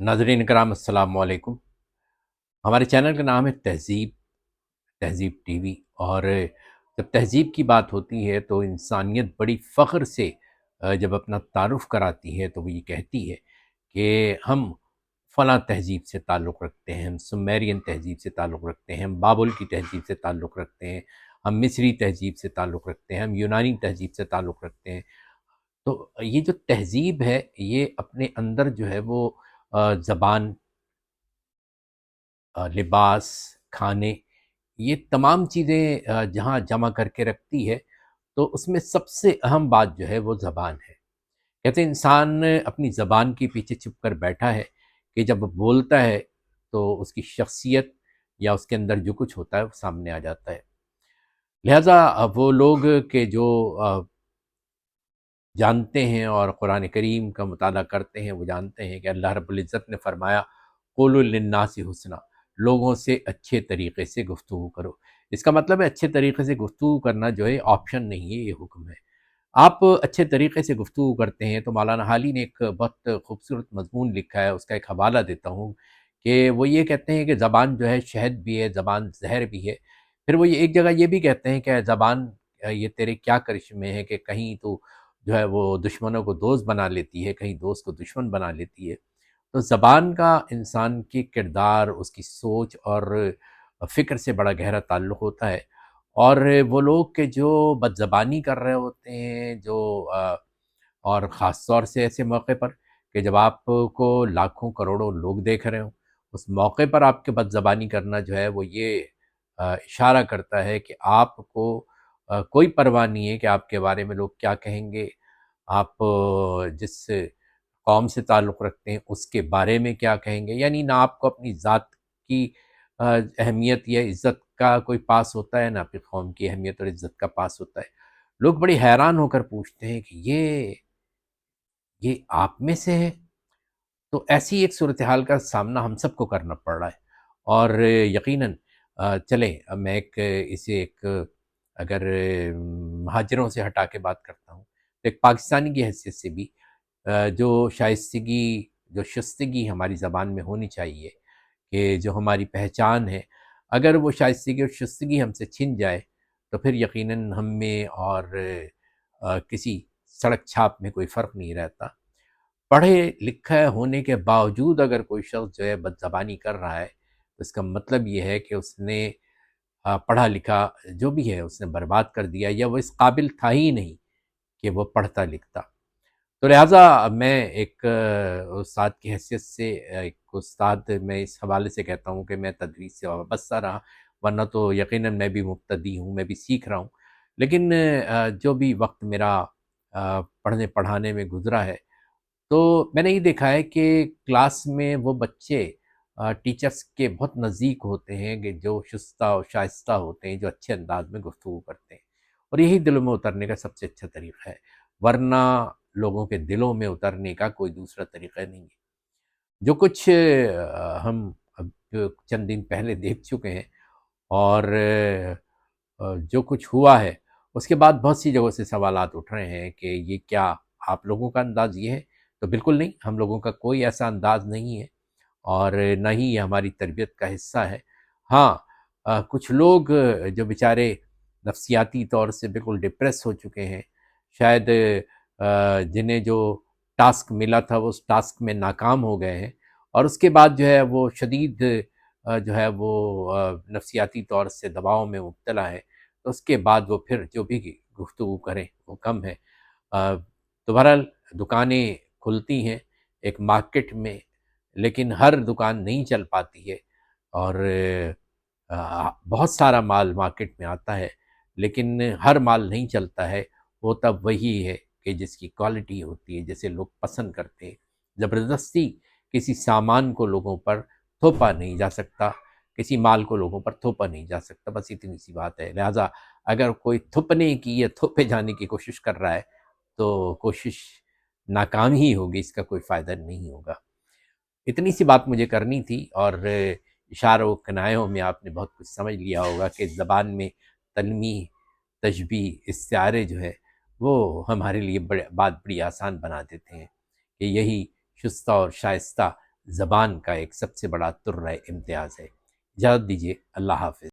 नाज़रीन कराम अस्सलाम वालेकुम। हमारे चैनल का नाम है तहज़ीब टीवी। और जब तहज़ीब की बात होती है तो इंसानियत बड़ी फ़ख्र से जब अपना तारुफ़ कराती है तो वो ये कहती है कि हम फ़लाँ तहज़ीब से ताल्लुक़ रखते हैं, हम सुमेरियन तहज़ीब से ताल्लुक़ रखते हैं, हम बाबुल की तहज़ीब से ताल्लुक़ रखते हैं, हम मिस्री तहज़ीब से ताल्लुक़ रखते हैं, हम यूनानी तहज़ीब से ताल्लुक़ रखते हैं। तो ये जो तहज़ीब है ये अपने अंदर जो है वो ज़बान, लिबास, खाने, ये तमाम चीज़ें जहाँ जमा करके रखती है, तो उसमें सबसे अहम बात जो है वो ज़बान है। कहते हैं इंसान अपनी ज़बान के पीछे छुप कर बैठा है कि जब वो बोलता है तो उसकी शख्सियत या उसके अंदर जो कुछ होता है वो सामने आ जाता है। लिहाज़ा वो लोग के जो जानते हैं और कुरान करीम का मुताला करते हैं, वो जानते हैं कि अल्लाह रब्बुल इज़्ज़त ने फ़रमाया क़ुलु लिन्नासि हुस्ना, लोगों से अच्छे तरीक़े से गुफ्तगू करो। इसका मतलब है अच्छे तरीक़े से गुफ्तगू करना जो है ऑप्शन नहीं है, ये हुक्म है। आप अच्छे तरीक़े से गुफ्तगू करते हैं तो मौलाना हाली ने एक बहुत खूबसूरत मज़मून लिखा है, उसका एक हवाला देता हूँ कि वो ये कहते हैं कि ज़बान जो है शहद भी है, ज़बान ज़हर भी है। फिर वो ये एक जगह ये भी कहते हैं कि ज़बान ये तेरे क्या करिश्मे हैं कि कहीं तो जो है वो दुश्मनों को दोस्त बना लेती है, कहीं दोस्त को दुश्मन बना लेती है। तो ज़बान का इंसान के किरदार, उसकी सोच और फ़िक्र से बड़ा गहरा ताल्लुक़ होता है। और वो लोग के जो बदज़बानी कर रहे होते हैं, और ख़ास तौर से ऐसे मौके पर कि जब आपको लाखों करोड़ों लोग देख रहे हों, उस मौके पर आपके बदज़बानी करना जो है वो ये इशारा करता है कि आपको कोई परवाह नहीं है कि आपके बारे में लोग क्या कहेंगे। आप जिस कौम से ताल्लुक़ रखते हैं उसके बारे में क्या कहेंगे, यानी ना आपको अपनी ज़ात की अहमियत या इज़्ज़त का कोई पास होता है, ना आपकी कौम की अहमियत और इज़्ज़त का पास होता है। लोग बड़े हैरान होकर पूछते हैं कि ये आप में से है? तो ऐसी एक सूरत हाल का सामना हम सबको करना पड़ रहा है। और यकीनन चलें, अब मैं इसे एक अगर महाजिरों से हटा के बात करता हूँ, तो एक पाकिस्तानी की हैसियत से भी जो शाइस्तगी, जो शिस्तगी हमारी ज़बान में होनी चाहिए, कि जो हमारी पहचान है, अगर वो शाइस्तगी और शिस्तगी हमसे छिन जाए, तो फिर यकीनन हम में और किसी सड़क छाप में कोई फ़र्क नहीं रहता। पढ़े लिखे होने के बावजूद अगर कोई शख्स जो है बदज़बानी कर रहा है, तो इसका मतलब ये है कि उसने पढ़ा लिखा जो भी है उसने बर्बाद कर दिया, या वो इस काबिल था ही नहीं कि वो पढ़ता लिखता। तो लिहाज़ा मैं एक उस्ताद की हैसियत से एक उस्ताद मैं इस हवाले से कहता हूँ कि मैं तदरीस से वाबस्ता रहा, वरना तो यकीनन मैं भी मुब्तदी हूँ, मैं भी सीख रहा हूँ। लेकिन जो भी वक़्त मेरा पढ़ने पढ़ाने में गुज़रा है, तो मैंने ये देखा है कि क्लास में वो बच्चे टीचर्स के बहुत नज़दीक होते हैं, कि जो शुस्ता और शाइस्ता होते हैं, जो अच्छे अंदाज में गुफ्तगू करते हैं, और यही दिलों में उतरने का सबसे अच्छा तरीक़ा है। वरना लोगों के दिलों में उतरने का कोई दूसरा तरीक़ा नहीं है। जो कुछ हम अब चंद दिन पहले देख चुके हैं, और जो कुछ हुआ है, उसके बाद बहुत सी जगहों से सवालात उठ रहे हैं कि ये क्या आप लोगों का अंदाज़ ये है? तो बिल्कुल नहीं, हम लोगों का कोई ऐसा अंदाज़ नहीं है, और ना ही ये हमारी तरबियत का हिस्सा है। हाँ, कुछ लोग जो बेचारे नफ़सियाती तौर से बिल्कुल डिप्रेस हो चुके हैं, शायद जिन्हें जो टास्क मिला था वो उस टास्क में नाकाम हो गए हैं, और उसके बाद जो है वो शदीद जो है वो नफ़सियाती तौर से दबाव में मुब्तला है, तो उसके बाद वो फिर जो भी गुफ्तगू करें वो कम है। तो बहरहाल दुकानें खुलती हैं एक मार्केट में, लेकिन हर दुकान नहीं चल पाती है, और बहुत सारा माल मार्केट में आता है, लेकिन हर माल नहीं चलता है। होता वही है कि जिसकी क्वालिटी होती है, जिसे लोग पसंद करते हैं। ज़बरदस्ती किसी सामान को लोगों पर थोपा नहीं जा सकता, किसी माल को लोगों पर थोपा नहीं जा सकता, बस इतनी सी बात है। लिहाजा अगर कोई थोपने की या थोपे जाने की कोशिश कर रहा है, तो कोशिश नाकाम ही होगी, इसका कोई फ़ायदा नहीं होगा। इतनी सी बात मुझे करनी थी, और इशारों किनायों में आपने बहुत कुछ समझ लिया होगा कि ज़बान में तन्वीह, तशबीह, इस्तिआरे जो है वो हमारे लिए बड़े बात बड़ी आसान बना देते हैं, कि यही शुस्ता और शाइस्ता زبان کا ایک سب سے بڑا ترہ امتیاز ہے۔ اجازت دیجیے، اللہ حافظ۔